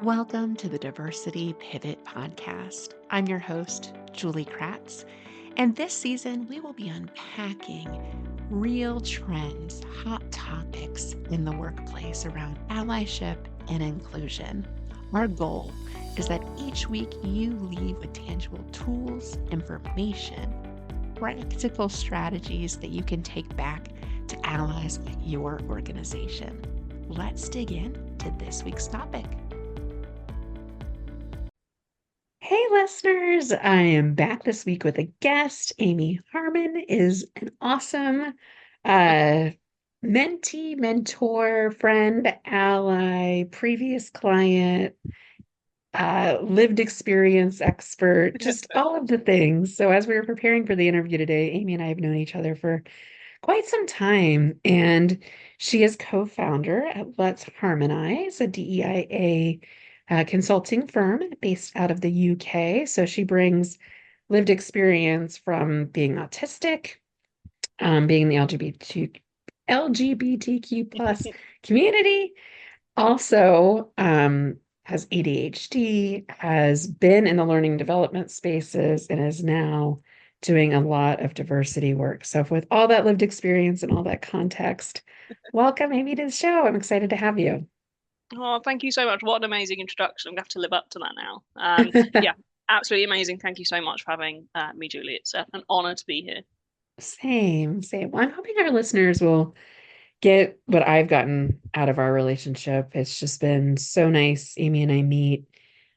Welcome to the Diversity Pivot Podcast. I'm your host, Julie Kratz, and this season we will be unpacking real trends, hot topics in the workplace around allyship and inclusion. Our goal is that each week you leave with tangible tools, information, practical strategies that you can take back to allies at your organization. Let's dig in to this week's topic. Hey, listeners, I am back this week with a guest. Aimee Harman is an awesome mentee, mentor, friend, ally, previous client, lived experience expert, just all of the things. So as we were preparing for the interview today, Aimee and I have known each other for quite some time, and she is co-founder at Let's Harmonize, a DEIA consulting firm based out of the UK. So she brings lived experience from being autistic, being in the LGBTQ plus community, also has ADHD, has been in the learning development spaces, and is now doing a lot of diversity work. So with all that lived experience and all that context, welcome, Aimee, to the show. I'm excited to have you. Oh, thank you so much. What an amazing introduction. I'm going to have to live up to that now. Yeah, absolutely amazing. Thank you so much for having me, Julie. It's an honor to be here. Same. Well, I'm hoping our listeners will get what I've gotten out of our relationship. It's just been so nice. Aimee and I meet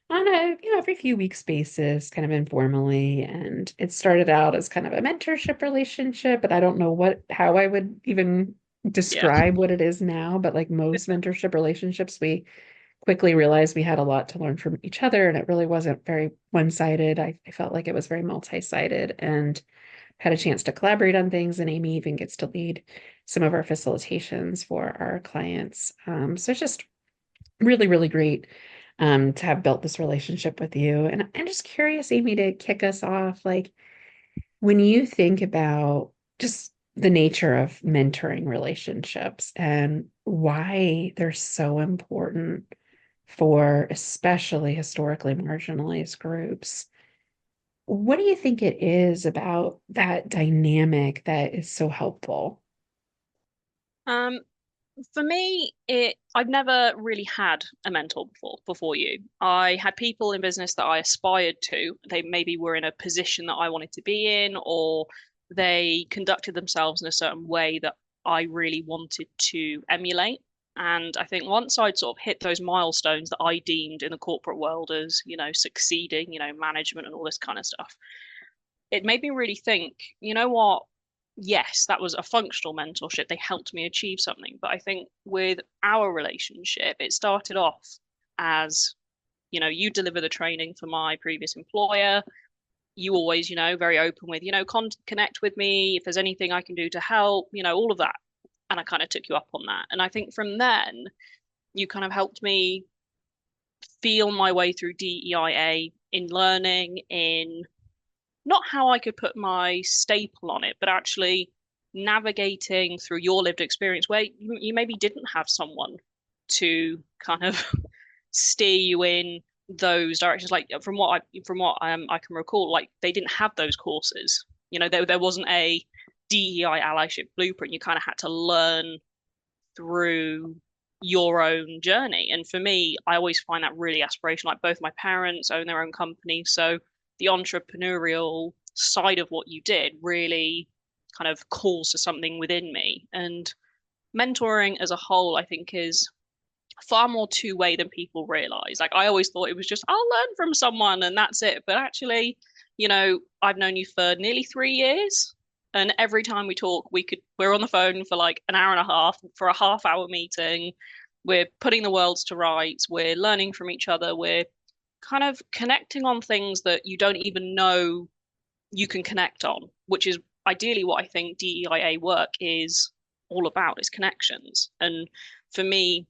on a, every few weeks basis, kind of informally. And it started out as kind of a mentorship relationship, but I don't know how I would even describe what it is now. But like most mentorship relationships, we quickly realized we had a lot to learn from each other, and it really wasn't very one-sided. I felt like it was very multi-sided, and had a chance to collaborate on things, and Aimee even gets to lead some of our facilitations for our clients. So it's just really, really great to have built this relationship with you. And I'm just curious, Aimee, to kick us off, like when you think about just the nature of mentoring relationships and why they're so important for especially historically marginalized groups, what do you think it is about that dynamic that is so helpful? Um, for me, I've never really had a mentor before you. I had people in business that I aspired to. They maybe were in a position that I wanted to be in, or they conducted themselves in a certain way that I really wanted to emulate. And I think once I'd sort of hit those milestones that I deemed in the corporate world as, succeeding, management and all this kind of stuff, it made me really think, you know what? Yes, that was a functional mentorship. They helped me achieve something. But I think with our relationship, it started off as, you deliver the training for my previous employer. You always, very open with, connect with me if there's anything I can do to help, all of that. And I kind of took you up on that. And I think from then, you kind of helped me feel my way through DEIA in learning, in not how I could put my staple on it, but actually navigating through your lived experience where you maybe didn't have someone to kind of steer you in those directions. Like I can recall, like they didn't have those courses. There wasn't a DEI allyship blueprint. You kind of had to learn through your own journey. And for me, I always find that really aspirational. Like both my parents own their own company, so the entrepreneurial side of what you did really kind of calls to something within me. And mentoring as a whole, I think, is far more two-way than people realize. Like I always thought it was just I'll learn from someone and that's it. But actually, I've known you for nearly 3 years. And every time we talk, we're on the phone for like an hour and a half for a half-hour meeting. We're putting the worlds to rights. We're learning from each other. We're kind of connecting on things that you don't even know you can connect on, which is ideally what I think DEIA work is all about, is connections. And for me,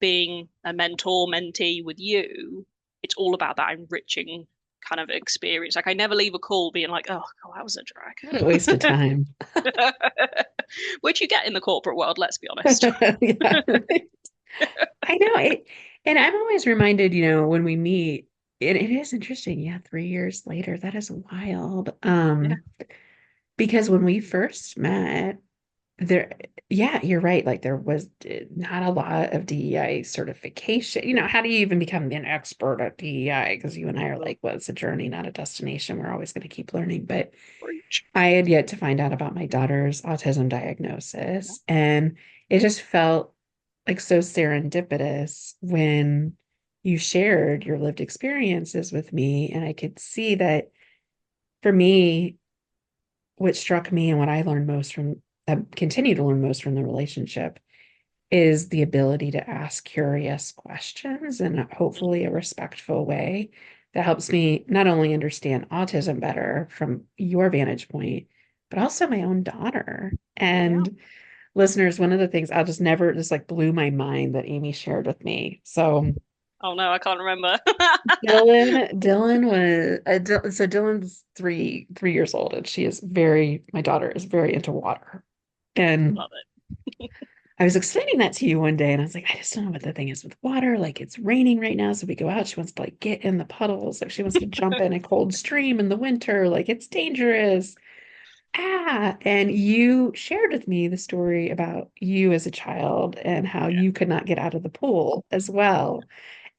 being a mentor, mentee with you, it's all about that enriching kind of experience. Like I never leave a call being like, oh God, that was a drag. What a waste of time. Which you get in the corporate world, let's be honest. Yeah, right. I know And I'm always reminded, when we meet, it is interesting. Yeah, 3 years later, that is wild. Yeah. Because when we first met, there, yeah, you're right. Like there was not a lot of DEI certification. How do you even become an expert at DEI? Because you and I are Well, like, well, it's a journey, not a destination. We're always going to keep learning. But preach. I had yet to find out about my daughter's autism Yeah. diagnosis. And it just felt like so serendipitous when you shared your lived experiences with me. And I could see that for me, what struck me and what I learned most from, continue to learn most from the relationship is the ability to ask curious questions in hopefully a respectful way that helps me not only understand autism better from your vantage point, but also my own daughter. Yeah. And listeners, one of the things I'll just never just like blew my mind that Aimee shared with me. So Oh no, I can't remember. Dylan was so Dylan's three years old, and my daughter is very into water. And Love it. I was explaining that to you one day, and I was like, I just don't know what the thing is with water. Like it's raining right now, so we go out. She wants to like get in the puddles, like she wants to jump in a cold stream in the winter, like it's dangerous. And you shared with me the story about you as a child and how Yeah. you could not get out of the pool as well.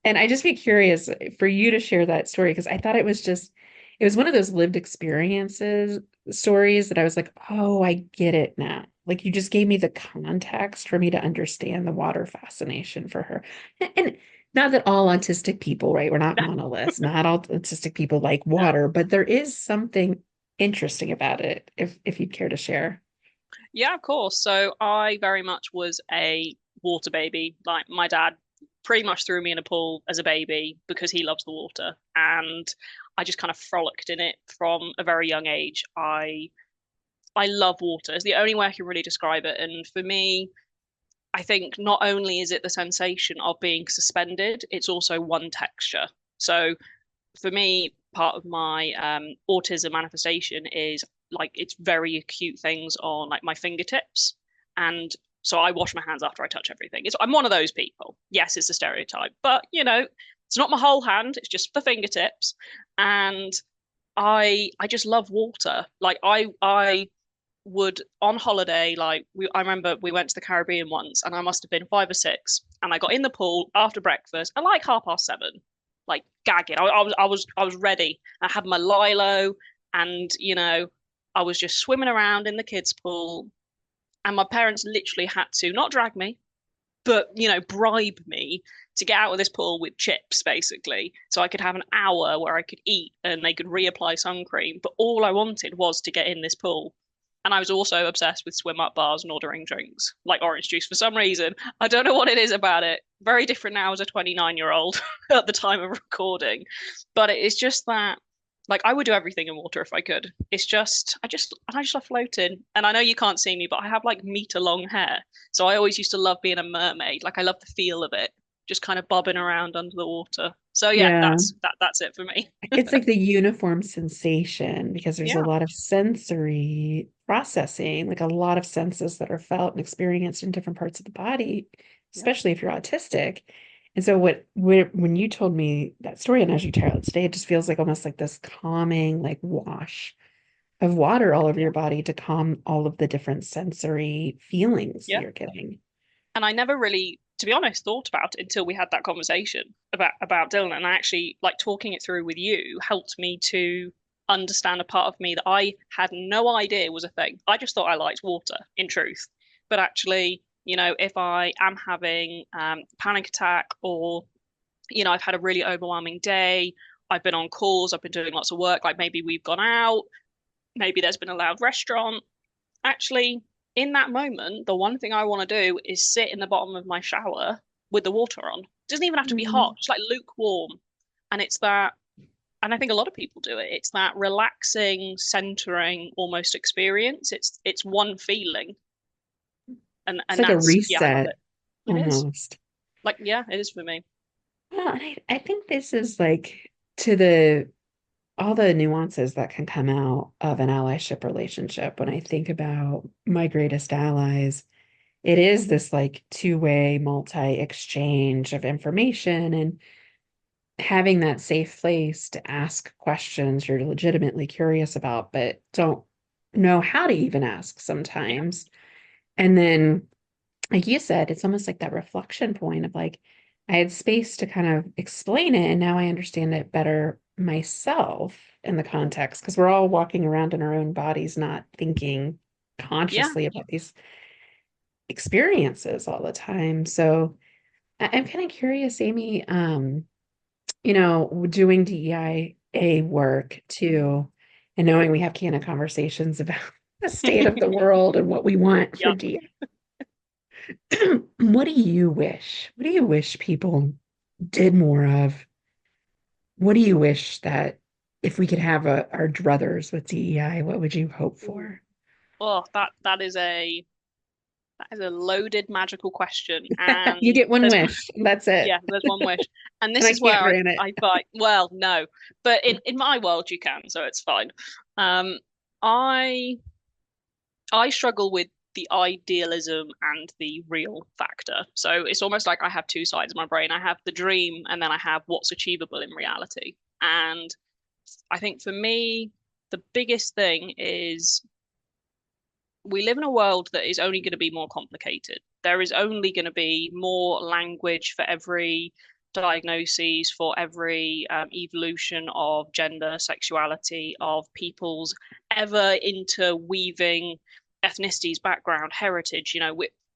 And I just be curious for you to share that story because I thought it was one of those lived experiences stories that I was like, oh, I get it now. Like you just gave me the context for me to understand the water fascination for her. And not that all autistic people, right? We're not monoliths. Not all autistic people like No. water, but there is something interesting about it if you'd care to share. Yeah, of course. So I very much was a water baby. Like my dad pretty much threw me in a pool as a baby because he loves the water. And I just kind of frolicked in it from a very young age. I love water. It's the only way I can really describe it. And for me, I think not only is it the sensation of being suspended, it's also one texture. So for me, part of my autism manifestation is like it's very acute things on like my fingertips, and so I wash my hands after I touch everything. I'm one of those people. Yes, it's a stereotype, but it's not my whole hand. It's just the fingertips, and I just love water. Like I would on holiday, like I remember we went to the Caribbean once, and I must have been 5 or 6, and I got in the pool after breakfast at like 7:30, like gagging. I was ready. I had my lilo, and I was just swimming around in the kids' pool, and my parents literally had to not drag me, but bribe me to get out of this pool with chips, basically, so I could have an hour where I could eat and they could reapply sun cream. But all I wanted was to get in this pool. And I was also obsessed with swim up bars and ordering drinks, like orange juice for some reason. I don't know what it is about it. Very different now as a 29-year-old at the time of recording. But it's just that like I would do everything in water if I could. I just love floating. And I know you can't see me, but I have like meter long hair. So I always used to love being a mermaid. Like I love the feel of it, just kind of bobbing around under the water. So yeah, Yeah. that's it for me. It's like the uniform sensation because there's a Yeah, lot of sensory processing, like a lot of senses that are felt and experienced in different parts of the body, yeah, especially if you're autistic. And so when you told me that story and as you tell it today, it just feels like almost like this calming, like wash of water all over yeah, your body to calm all of the different sensory feelings that yeah. you're getting. And I never really, to be honest, thought about it until we had that conversation about Dylan. And I actually like talking it through with you helped me to understand a part of me that I had no idea was a thing. I just thought I liked water, in truth. But actually, if I am having panic attack, or I've had a really overwhelming day, I've been on calls, I've been doing lots of work, like maybe we've gone out, maybe there's been a loud restaurant. Actually, in that moment, the one thing I want to do is sit in the bottom of my shower with the water on. It doesn't even have to be hot, Mhm. just like lukewarm. And it's that, and I think a lot of people do it. It's that relaxing, centering almost experience. It's one feeling. And It's and like a that's yeah, I love reset it. It is. almost. Like, yeah, it is for me. Well, and I think this is like to the all the nuances that can come out of an allyship relationship. When I think about my greatest allies, it is this like two-way multi-exchange of information, and having that safe place to ask questions you're legitimately curious about, but don't know how to even ask Yeah. sometimes. And then, like you said, it's almost like that reflection point of like, I had space to kind of explain it, and now I understand it better myself in the context, because we're all walking around in our own bodies, not thinking Yeah. consciously about these experiences all the time. So I'm kind of curious, Aimee, doing DEIA work too, and knowing we have candid conversations about the state of the world and what we want for Yeah. DEI. What do you wish? What do you wish people did more of? What do you wish that if we could have our druthers with DEI, what would you hope Ooh. for? Oh, that is a loaded magical question. You And get one there's wish. That's it. yeah, there's one wish. And And this I is where can't grant it. I fight. Well, no. But in my world you can, so it's fine. Um, I I struggle with the idealism and the real factor. So it's almost like I have two sides of my brain. I have the dream and then I have what's achievable in reality. And I think for me, the biggest thing is we live in a world that is only going to be more complicated. There is only going to be more language for every diagnoses, for every evolution of gender, sexuality, of people's ever interweaving ethnicities, background, heritage.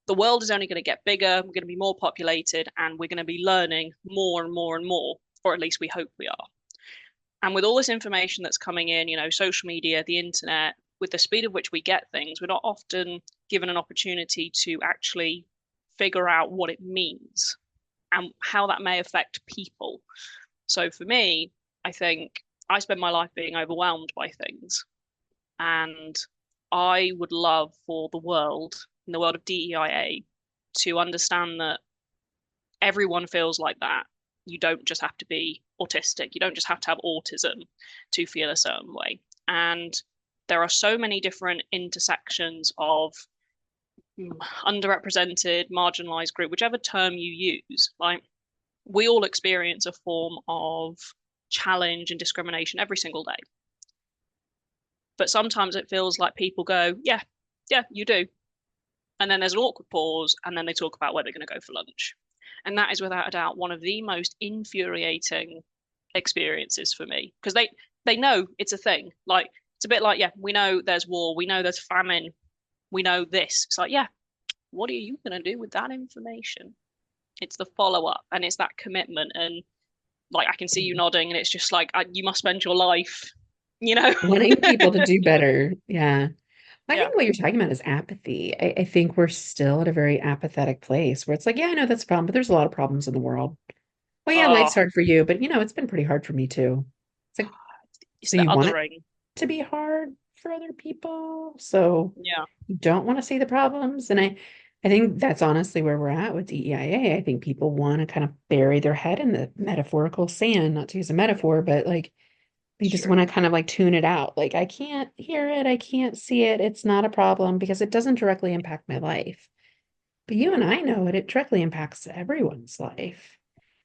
The world is only going to get bigger, we're going to be more populated, and we're going to be learning more and more and more, or at least we hope we are. And with all this information that's coming in, social media, the internet, with the speed at which we get things, we're not often given an opportunity to actually figure out what it means and how that may affect people. So for me, I think I spend my life being overwhelmed by things. And I would love for the world, in the world of DEIA, to understand that everyone feels like that. You don't just have to be autistic. You don't just have to have autism to feel a certain way. And there are so many different intersections of underrepresented, marginalized group, whichever term you use. Like we all experience a form of challenge and discrimination every single day. But sometimes it feels like people go, yeah, yeah, you do. And then there's an awkward pause, and then they talk about where they're going to go for lunch. And that is without a doubt one of the most infuriating experiences for me because they know it's a thing. Like it's a bit like, yeah, we know there's war, we know there's famine, we know this. It's like, yeah, what are you going to do with that information? It's the follow up and it's that commitment. And like, I can see you nodding, and it's just like, you must spend your life, you know? Wanting people to do better. Yeah. I Yeah. think what you're talking about is apathy. I think we're still at a very apathetic place where it's like, yeah, I know that's a problem, but there's a lot of problems in the world. Well, yeah, life's Oh, hard for you, but it's been pretty hard for me too. It's like, it's so the you want it othering. to be hard for other people. So Yeah. you don't want to see the problems. And I think that's honestly where we're at with DEIA. I think people want to kind of bury their head in the metaphorical sand, not to use a metaphor, but like they It's just true. want to kind of like tune it out. Like, I can't hear it, I can't see it. It's not a problem because it doesn't directly impact my life. But you and I know it directly impacts everyone's life.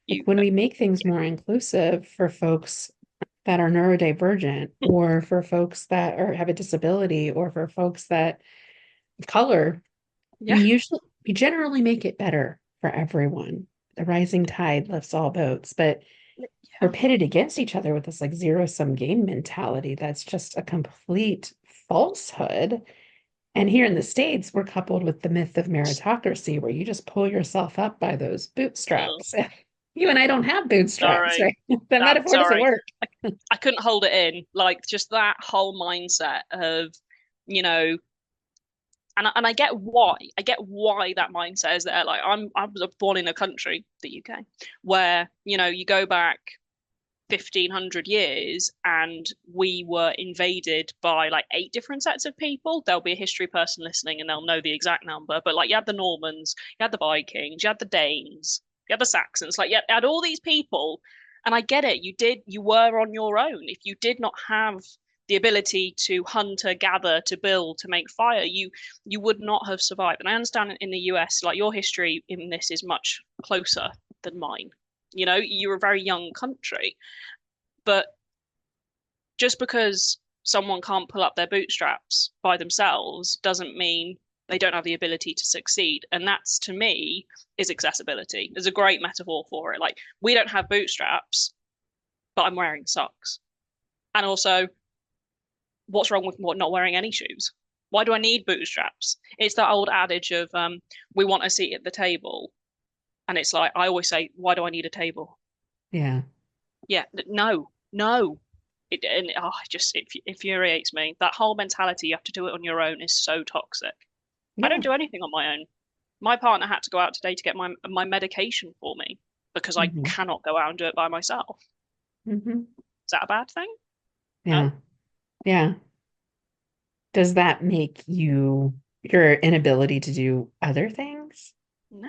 Like You, when we make things more inclusive for folks that are neurodivergent, or for folks that have a disability, or for folks that color, yeah. we generally make it better for everyone. The rising tide lifts all boats, but we're Yeah. pitted against each other with this like zero sum game mentality that's just a complete falsehood. And here in the States, we're coupled with the myth of meritocracy, where you just pull yourself up by those Oh, bootstraps. You and I don't have bootstraps, sorry. right? That metaphor doesn't Sorry. work. I couldn't hold it in. Like just that whole mindset of, you know, and I get why. I get why that mindset is there. Like I was born in a country, the UK, where, you go back 1,500 years and we were invaded by like eight different sets of people. There'll be a history person listening and they'll know the exact number. But like you had the Normans, you had the Vikings, you had the Danes, you had the Saxons, like you had all these people. And I get it. You were on your own. If you did not have the ability to hunter, gather, to build, to make fire, you would not have survived. And I understand in the US, like your history in this is much closer than mine. You know, you're a very young country, but just because someone can't pull up their bootstraps by themselves doesn't mean they don't have the ability to succeed. And that's, to me, is accessibility. There's a great metaphor for it. Like, we don't have bootstraps, but I'm wearing socks. And also, what's wrong with not wearing any shoes? Why do I need bootstraps? It's that old adage of we want a seat at the table. And it's like, I always say, why do I need a table? Yeah. Yeah, no, no. It just it infuriates me. That whole mentality, you have to do it on your own, is so toxic. I don't Yeah. do anything on my own. My partner had to go out today to get my medication for me because I Hmm. cannot go out and do it by myself. Hmm. Is that a bad thing? No, Yeah. Yeah. Does that make your inability to do other things? no.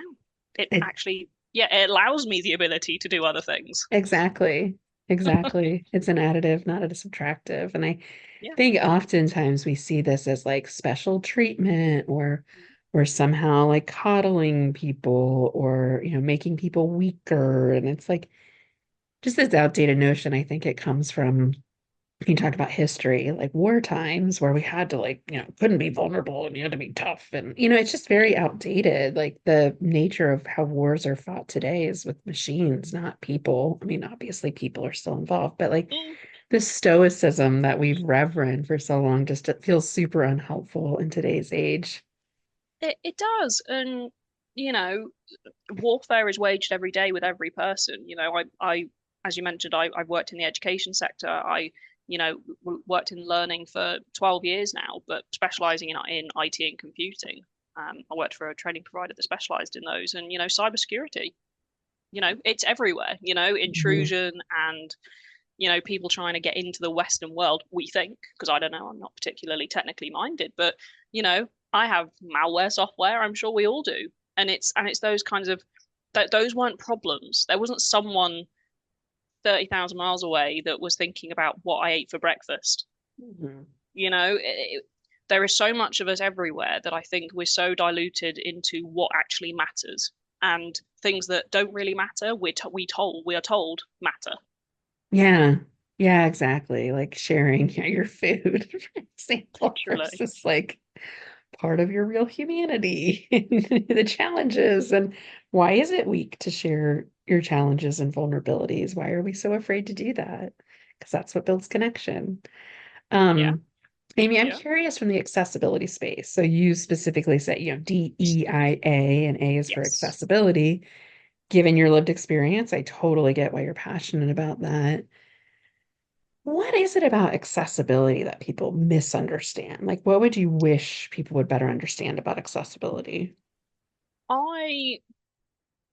It It actually, yeah, it allows me the ability to do other things. exactly. Exactly. It's an additive, not a subtractive. And I Yeah. think oftentimes we see this as like special treatment or somehow like coddling people or making people weaker. And it's like just this outdated notion. I think it comes from you talk about history, like war times where we had to like, couldn't be vulnerable and you had to be tough. And, it's just very outdated. Like the nature of how wars are fought today is with machines, not people. I mean, obviously people are still involved, but like Mm. the stoicism that we've reverenced for so long just it feels super unhelpful in today's age. It does, and you know, warfare is waged every day with every person. I as you mentioned, I've worked in the education sector. Worked in learning for 12 years now, but specializing in IT and computing. I worked for a training provider that specialized in those, and cybersecurity. It's everywhere. Mhm. Intrusion and people trying to get into the Western world. We think, because I don't know, I'm not particularly technically minded, but I have malware software. I'm sure we all do, and it's those kinds of that those weren't problems. There wasn't someone 30,000 miles away that was thinking about what I ate for breakfast. Mhm. There is so much of us everywhere that I think we're so diluted into what actually matters, and things that don't really matter, we are told matter. Yeah. Yeah, exactly. Like sharing your food, for example, Literally. versus like part of your real humanity, the challenges, and why is it weak to share your challenges and vulnerabilities? Why are we so afraid to do that? Because that's what builds connection. Yeah, Amy, I'm yeah, curious from the accessibility space. So you specifically say, DEIA and A is for yes. accessibility. Given your lived experience, I totally get why you're passionate about that. What is it about accessibility that people misunderstand? Like, what would you wish people would better understand about accessibility? I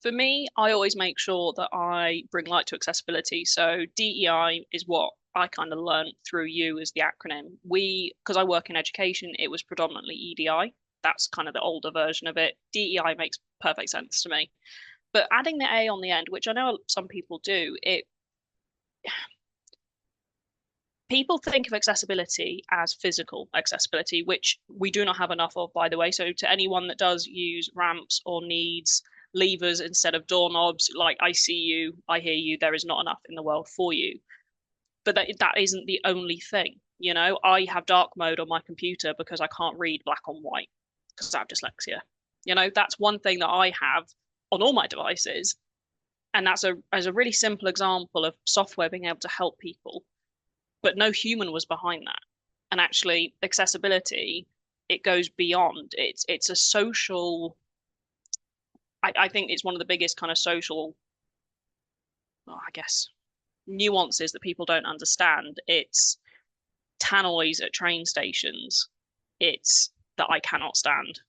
For me, I always make sure that I bring light to accessibility. So DEI is what I kind of learned through you as the acronym. Because I work in education, it was predominantly EDI. That's kind of the older version of it. DEI makes perfect sense to me. But adding the A on the end, which I know some people do, it people think of accessibility as physical accessibility, which we do not have enough of, by the way. So, to anyone that does use ramps or needs levers instead of doorknobs, like I see you, I hear you, there is not enough in the world for you. But that isn't the only thing. I have dark mode on my computer because I can't read black on white because I have dyslexia. That's one thing that I have on all my devices. And that's as a really simple example of software being able to help people, but no human was behind that. And actually, accessibility, it goes beyond. It's a social. I think it's one of the biggest kind of social, well, I guess, nuances that people don't understand. It's tannoys at train stations. It's that I cannot stand.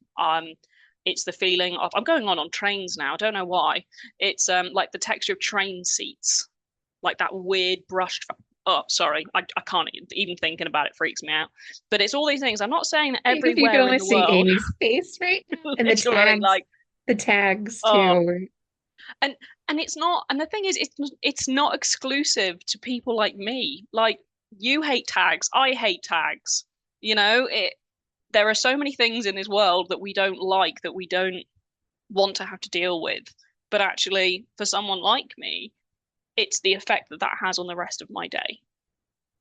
It's the feeling of I'm going on trains now. I don't know why. It's like the texture of train seats, like that weird brushed. Oh, sorry, I can't even thinking about it freaks me out. But it's all these things. I'm not saying that If you could everywhere in only the see world, Amy's face right now, and literally, like, the tags oh, too. and and it's not. And the thing is, it's not exclusive to people like me. Like, You hate tags. I hate tags. You know, there are so many things in this world that we don't like, that we don't want to have to deal with. But actually, for someone like me, it's the effect that that has on the rest of my day.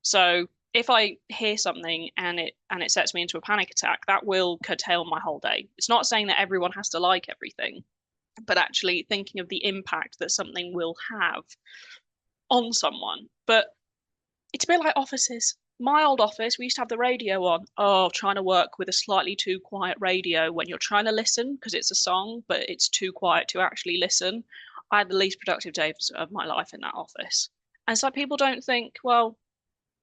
So if I hear something and it sets me into a panic attack, that will curtail my whole day. It's not saying that everyone has to like everything, but actually thinking of the impact that something will have on someone. But it's a bit like offices. My old office, we used to have the radio on. Oh, trying to work with a slightly too quiet radio when you're trying to listen because it's a song, but it's too quiet to actually listen. I had the least productive days of my life in that office. And so people don't think, well,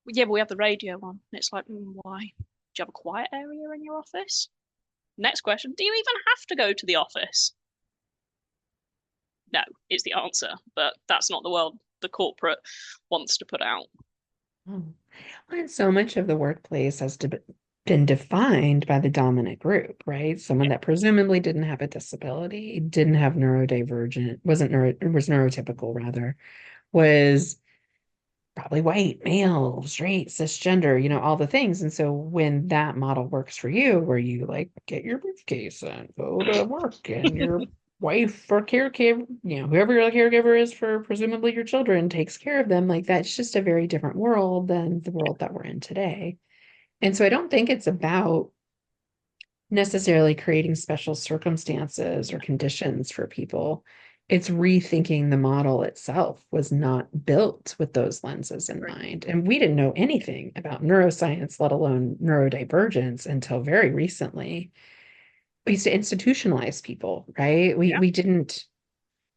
yeah, but we have the radio on. And it's like, why? Do you have a quiet area in your office? Next question, do you even have to go to the office? No, is the answer, but that's not the world the corporate wants to put out. Oh. And so much of the workplace has been defined by the dominant group, right? Someone Yeah, that presumably didn't have a disability, didn't have neurodivergent, wasn't neuro, was neurotypical rather, was probably white, male, straight, cisgender, all the things. And so when that model works for you, where you like get your briefcase and go to work and your wife or caregiver, whoever your caregiver is for presumably your children takes care of them, like that's just a very different world than the world that we're in today. And so I don't think it's about necessarily creating special circumstances or conditions for people. It's rethinking the model itself was not built with those lenses in agree. mind. And we didn't know anything about neuroscience, let alone neurodivergence, until very recently. We used to institutionalize people, right? We Yeah, we didn't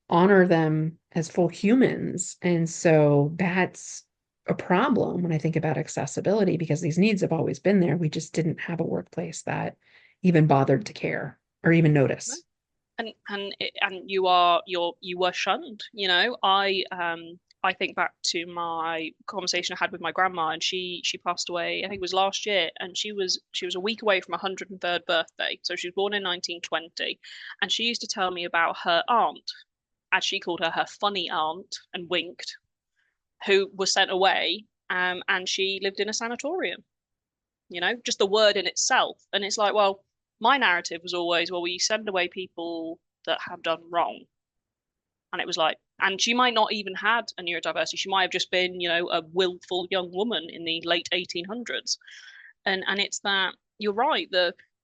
honor them as full humans. And so that's a problem when I think about accessibility because these needs have always been there. We just didn't have a workplace that even bothered to care or even notice. and you were shunned. I think back to my conversation I had with my grandma, and she passed away. I think it was last year, and she was a week away from her 103rd birthday. So she was born in 1920, and she used to tell me about her aunt, as she called her funny aunt, and winked, who was sent away, and she lived in a sanatorium. Just the word in itself. And it's like, well, my narrative was always, well, we send away people that have done wrong. And it was like, and she might not even had a neurodiversity. She might have just been, a willful young woman in the late 1800s. And it's that you're right,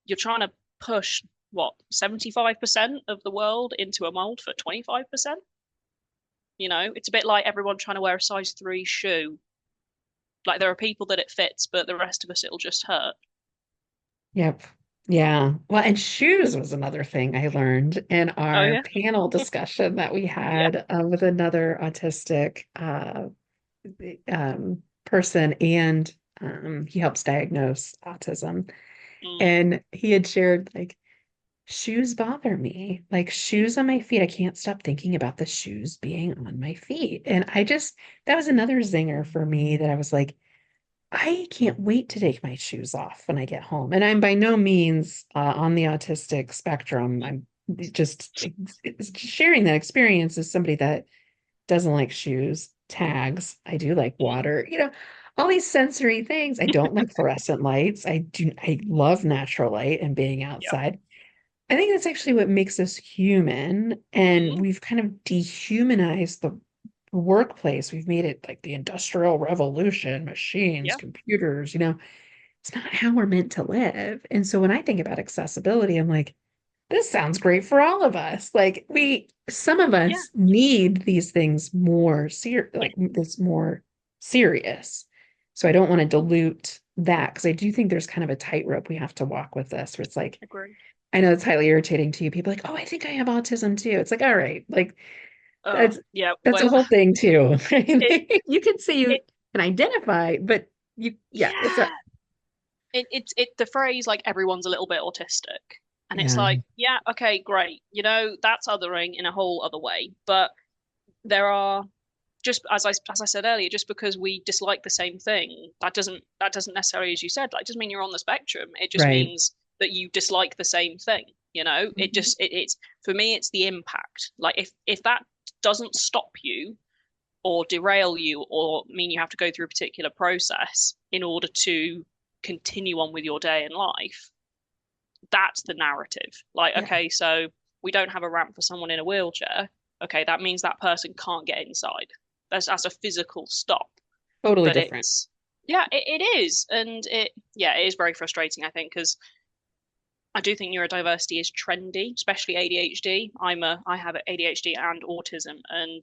you're trying to push what 75% of the world into a mold for 25%. It's a bit like everyone trying to wear a size 3 shoe. Like there are people that it fits, but the rest of us it'll just hurt. Yep. Yeah. Well, and shoes was another thing I learned in Oh our yeah. panel discussion that we Yeah. had with another autistic person, and he helps diagnose autism. Mm, And he had shared like shoes bother me, like shoes on my feet. I can't stop thinking about the shoes being on my feet. And that was another zinger for me that I was like, I can't wait to take my shoes off when I get home. And I'm by no means on the autistic spectrum. I'm just sharing that experience as somebody that doesn't like shoes, tags. I do like mm, water, all these sensory things. I don't like fluorescent lights. I love natural light and being yeah. outside. I think that's actually what makes us human. And Mm, we've kind of dehumanized the workplace. We've made it like the Industrial Revolution, machines, yeah. computers, it's not how we're meant to live. And so when I think about accessibility, I'm like, this sounds great for all of us. Like some of Yeah. us need these things Yeah. like this more serious. So I don't want to dilute that because I do think there's kind of a tightrope we have to walk with this, where it's like, Agreed. I know it's highly irritating to you. People are like, oh, I think I have autism too. It's like, all right, like Oh, that's yeah. that's a Well, whole thing too. it You can say you it can identify, but yeah, it's a yeah. It the phrase like everyone's a little bit autistic. And it's yeah, like, yeah, okay, great. That's othering in a whole other way. But there are just as I said earlier, just because we dislike the same thing, that doesn't necessarily, as you said, like doesn't mean you're on the spectrum. It just right. means that you dislike the same thing. It Mhm. just it's for me, it's the impact. Like if that doesn't stop you, or derail you or mean you have to go through a particular process in order to continue on with your day in life, that's the narrative. Like, Yeah, okay, so we don't have a ramp for someone in a wheelchair. Okay, that means that person can't get inside. That's a physical stop. totally But different. it's yeah, it is. And it is very frustrating, I think, because I do think neurodiversity is trendy, especially ADHD. I have ADHD and autism, and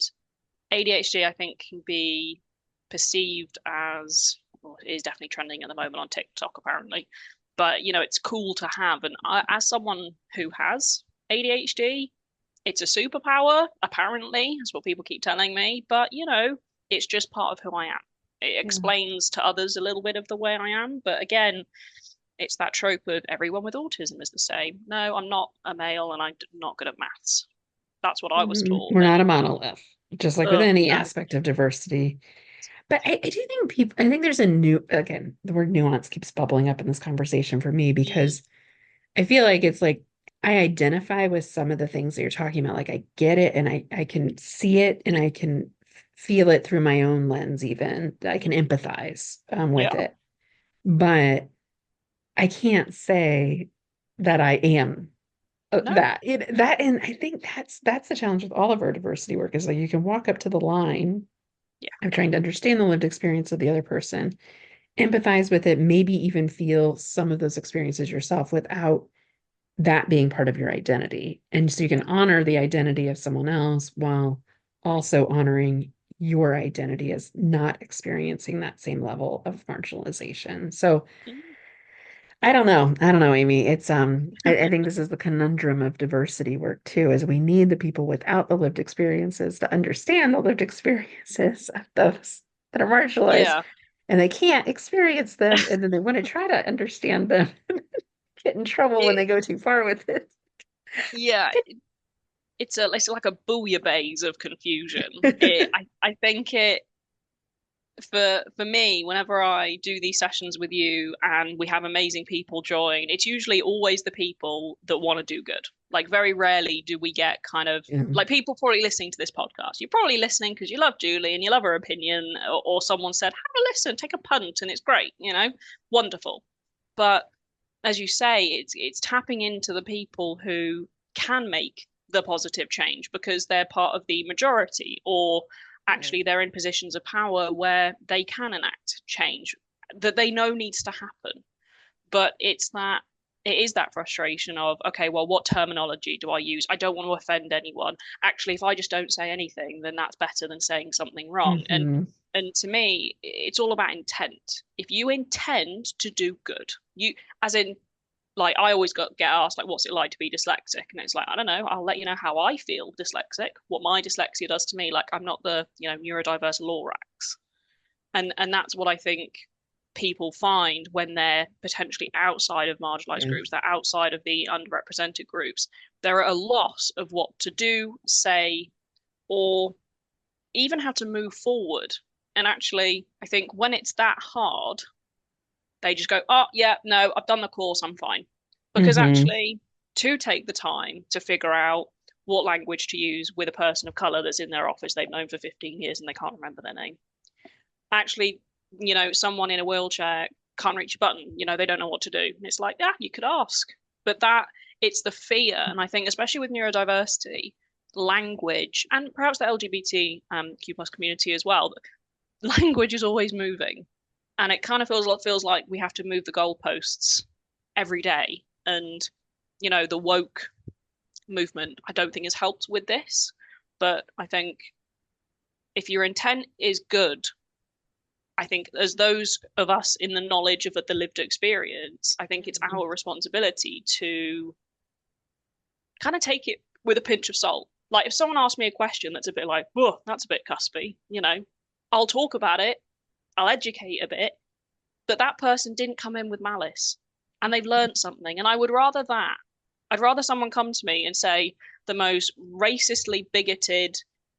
ADHD I think can be perceived as, well, it is definitely trending at the moment on TikTok apparently. But it's cool to have, and as someone who has ADHD, it's a superpower. Apparently, that's what people keep telling me. But it's just part of who I am. It Yeah. explains to others a little bit of the way I am. But again, it's that trope of everyone with autism is the same. No, I'm not a male and I'm not good at maths. That's what I was taught. We're not a And monolith, just like with oh any no, aspect of diversity. But I do think I think there's again, the word nuance keeps bubbling up in this conversation for me mm, because I feel like it's like I identify with some of the things that you're talking about. Like I get it and I can see it and I can feel it through my own lens, even. I can empathize with yeah, it. But I can't say that I am no, that and I think that's the challenge with all of our diversity work is like you can walk up to the line yeah, of trying to understand the lived experience of the other person, empathize with it, maybe even feel some of those experiences yourself without that being part of your identity. And so you can yeah. honor the identity of someone else while also honoring your identity as not experiencing that same level of marginalization. So Mm. I don't know. I don't know, Amy. It's I think this is the conundrum of diversity work too, is we need the people without the lived experiences to understand the lived experiences of those that are marginalized, Yeah, and they can't experience them, and then they want to try to understand them, get in trouble when it, they go too far with it. yeah. It's like a bouillabaisse of confusion. I think for me, whenever I do these sessions with you and we have amazing people join, it's usually always the people that want to do good. Like very rarely do we get kind of Yeah. like people probably listening to this podcast. You're probably listening because you love Julie and you love her opinion, or someone said, have a listen, take a punt, and it's great, wonderful. But as you say, it's tapping into the people who can make the positive change because they're part of the majority, or Right. actually they're in positions of power where they can enact change that they know needs to happen. But it is that frustration of, okay, well, what terminology do I use? I don't want to offend anyone. Actually, if I just don't say anything, then that's better than saying something wrong. And Hmm. and to me, it's all about intent. If you intend to do good, as in, like, I always get asked, like, what's it like to be dyslexic? And it's like, I don't know. I'll let you know how I feel dyslexic, what my dyslexia does to me. Like, I'm not the neurodiverse Lorax, and that's what I think people find when they're potentially outside of marginalized Yeah. groups, they're outside of the underrepresented groups. They're at a loss of what to do, say, or even how to move forward. And actually, I think when it's that hard, they just go, oh, yeah, no, I've done the course, I'm fine. Because Hmm. actually, to take the time to figure out what language to use with a person of color that's in their office they've known for 15 years and they can't remember their name. Actually, someone in a wheelchair can't reach a button, they don't know what to do. And it's like, yeah, you could ask. But it's the fear. And I think, especially with neurodiversity, language, and perhaps the LGBT Q plus community as well, language is always moving. And it kind of feels like we have to move the goalposts every day. And, the woke movement, I don't think has helped with this. But I think if your intent is good, I think as those of us in the knowledge of the lived experience, I think it's our responsibility to kind of take it with a pinch of salt. Like if someone asks me a question that's a bit like, oh, that's a bit cuspy, I'll talk about it, I'll educate a bit, but that person didn't come in with malice and they've learned something. And I would rather that. I'd rather someone come to me and say the most racistly bigoted,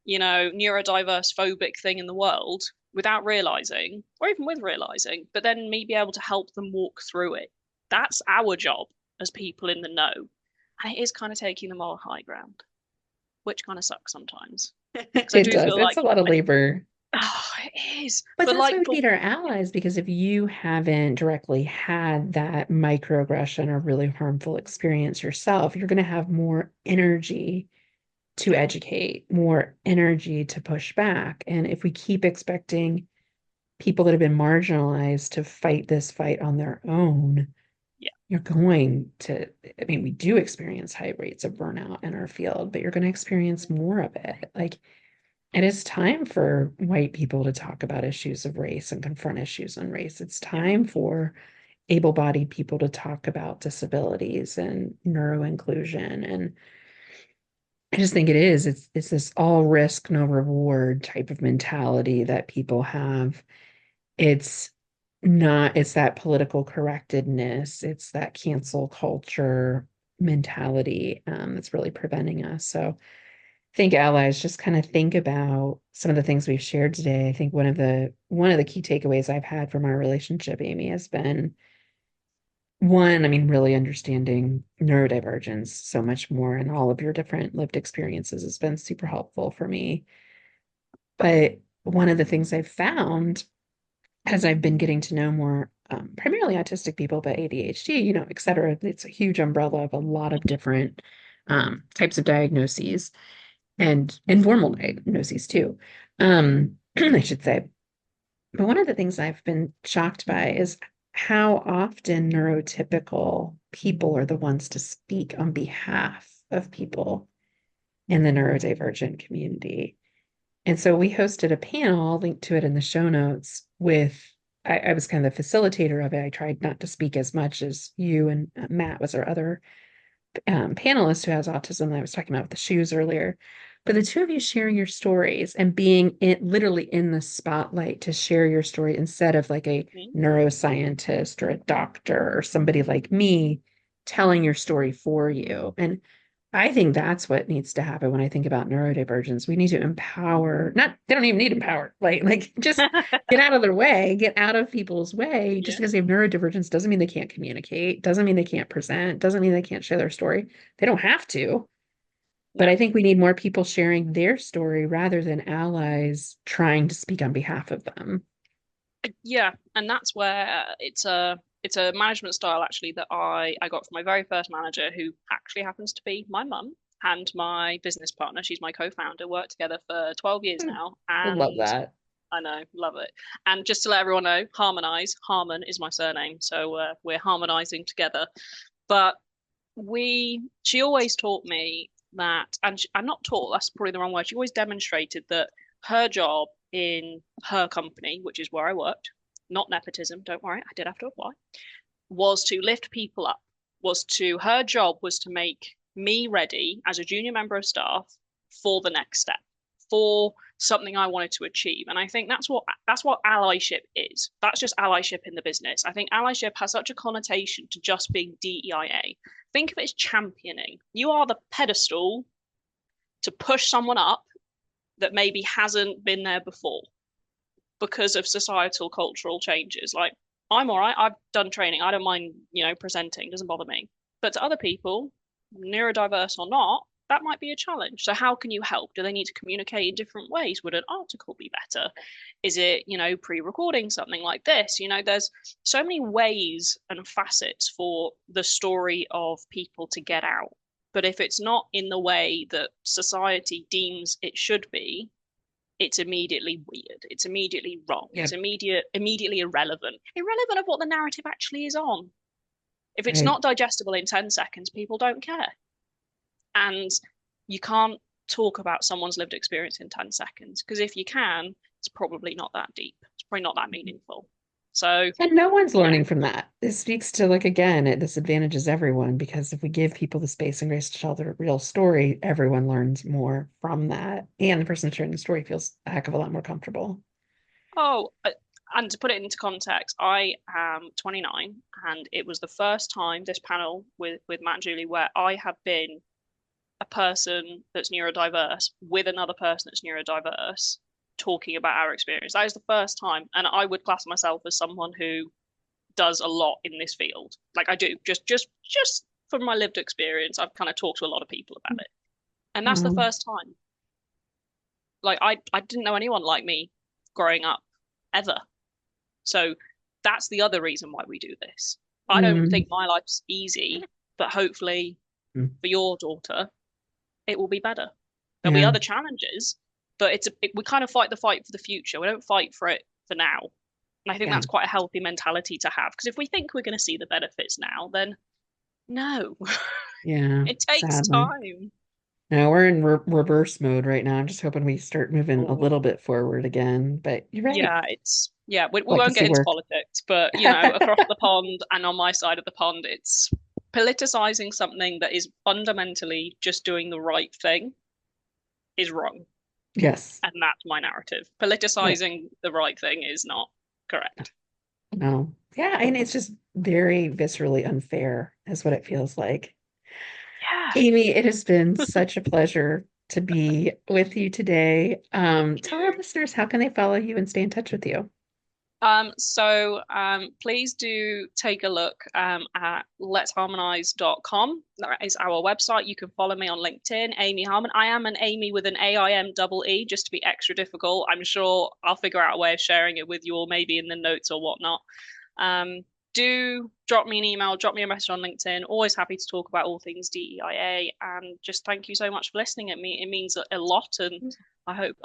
neurodiverse phobic thing in the world without realizing, or even with realizing, but then me be able to help them walk through it. That's our job as people in the know. And it is kind of taking the moral high ground, which kind of sucks sometimes. Because I It do does. feel It's like a lot of labor. Oh, it is. But But that's why like, we but need our yeah, allies, because if you haven't directly had that microaggression or really harmful experience yourself, you're going to have more energy to yeah, educate, more energy to push back. And if we keep expecting people that have been marginalized to fight this fight on their own, yeah, you're going to, I mean, we do experience high rates of burnout in our field, but you're going to experience more of it. Like, it is time for white people to talk about issues of race and confront issues on race. It's yeah, time for able-bodied people to talk about disabilities and neuroinclusion. And I just think it's this all risk, no reward type of mentality that people have. It's not, it's that political correctedness, it's that cancel culture mentality that's really preventing us. So I think allies just kind of think about some of the things we've shared today. I think one of the key takeaways I've had from our relationship, Aimee, has been one, I mean, really understanding neurodivergence so much more and all of your different lived experiences has been super helpful for me. But one of the things I've found as I've been getting to know more, primarily autistic people, but ADHD, et cetera, it's a huge umbrella of a lot of different types of diagnoses and informal diagnoses too, I should say. But one of the things I've been shocked by is how often neurotypical people are the ones to speak on behalf of people in the neurodivergent community. And so we hosted a panel, I'll link to it in the show notes, with I was kind of the facilitator of it. I tried not to speak as much as you and Matt was our other panelist who has autism that I was talking about with the shoes earlier. But the two of you sharing your stories and being literally in the spotlight to share your story instead of like a mm, neuroscientist or a doctor or somebody like me telling your story for you. And I think that's what needs to happen when I think about neurodivergence. We need to empower, not, they don't even need empower, like just get out of their way, get out of people's way. Just yeah, because they have neurodivergence doesn't mean they can't communicate, doesn't mean they can't present, doesn't mean they can't share their story. They don't have to. But no. I think we need more people sharing their story rather than allies trying to speak on behalf of them. Yeah, and that's where it's a management style actually that I got from my very first manager, who actually happens to be my mum and my business partner. She's my co-founder. Worked together for 12 years now, I love and that. I know, love it. And just to let everyone know, Harmonize, Harman is my surname, so we're harmonizing together. But she always taught me that, and I'm not taught, that's probably the wrong word. She always demonstrated that her job in her company, which is where I worked, not nepotism, don't worry, I did have to apply, was to lift people up, her job was to make me ready as a junior member of staff for the next step, for something I wanted to achieve. And I think that's what allyship is. That's just allyship in the business. I think allyship has such a connotation to just being DEIA. Think of it as championing. You are the pedestal to push someone up that maybe hasn't been there before because of societal cultural changes. Like, I'm all right. I've done training. I don't mind, presenting. Doesn't bother me. But to other people, neurodiverse or not, that might be a challenge. So how can you help? Do they need to communicate in different ways? Would an article be better? Is it, pre-recording something like this? There's so many ways and facets for the story of people to get out. But if it's not in the way that society deems it should be, it's immediately weird. It's immediately wrong. It's Yep. immediately irrelevant. Irrelevant of what the narrative actually is on. If it's Right. not digestible in 10 seconds, people don't care. And you can't talk about someone's lived experience in 10 seconds because if you can, it's probably not that deep. It's probably not that meaningful. So, And no one's yeah. learning from that. This speaks to, like, again, it disadvantages everyone because if we give people the space and grace to tell their real story, everyone learns more from that. And the person sharing the story feels a heck of a lot more comfortable. Oh, and to put it into context, I am 29, and it was the first time this panel with Matt and Julie where I have been a person that's neurodiverse with another person that's neurodiverse talking about our experience. That is the first time, and I would class myself as someone who does a lot in this field. Like I do, just from my lived experience, I've kind of talked to a lot of people about it, and that's the Um, first time. Like I didn't know anyone like me growing up ever. So that's the other reason why we do this. I don't Mm, think my life's easy, but hopefully mm, for your daughter, it will be better. There'll be yeah, other challenges, but we kind of fight the fight for the future. We don't fight for it for now. And I think yeah, that's quite a healthy mentality to have. Because if we think we're going to see the benefits now, then no, yeah, it takes sadly. time. No, we're in reverse mode right now. I'm just hoping we start moving a Oh, little bit forward again. But you're right. yeah, we Like to won't see get into work. politics, but you know, across the pond and on my side of the pond, it's politicizing something that is fundamentally just doing the right thing is wrong. Yes. And that's my narrative. Yeah. Politicizing the right thing is not correct. No. Yeah, and it's just very viscerally unfair, is what it feels like. Yeah. Aimee, it has been such a pleasure to be with you today. Thank Tell our you. listeners how can they follow you and stay in touch with you? Please do take a look at letsharmonize.com. That is our website. You can follow me on LinkedIn, Aimee Harman. I am an Amy with an AIM double E, just to be extra difficult. I'm sure I'll figure out a way of sharing it with you all, maybe in the notes or whatnot. Um, do drop me an email, drop me a message on LinkedIn. Always happy to talk about all things DEIA. And just thank you so much for listening. It means a lot, and I hope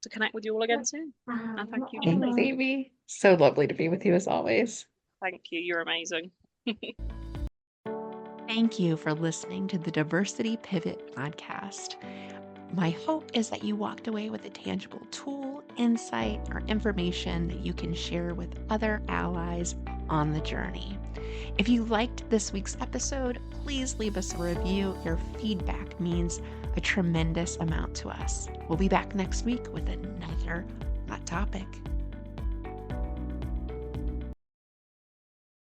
to connect with you all again soon. And thank you, Thanks, Julie. Aimee. So lovely to be with you as always. Thank you. You're amazing. Thank you for listening to the Diversity Pivot podcast. My hope is that you walked away with a tangible tool, insight, or information that you can share with other allies on the journey. If you liked this week's episode, please leave us a review. Your feedback means a tremendous amount to us. We'll be back next week with another hot topic.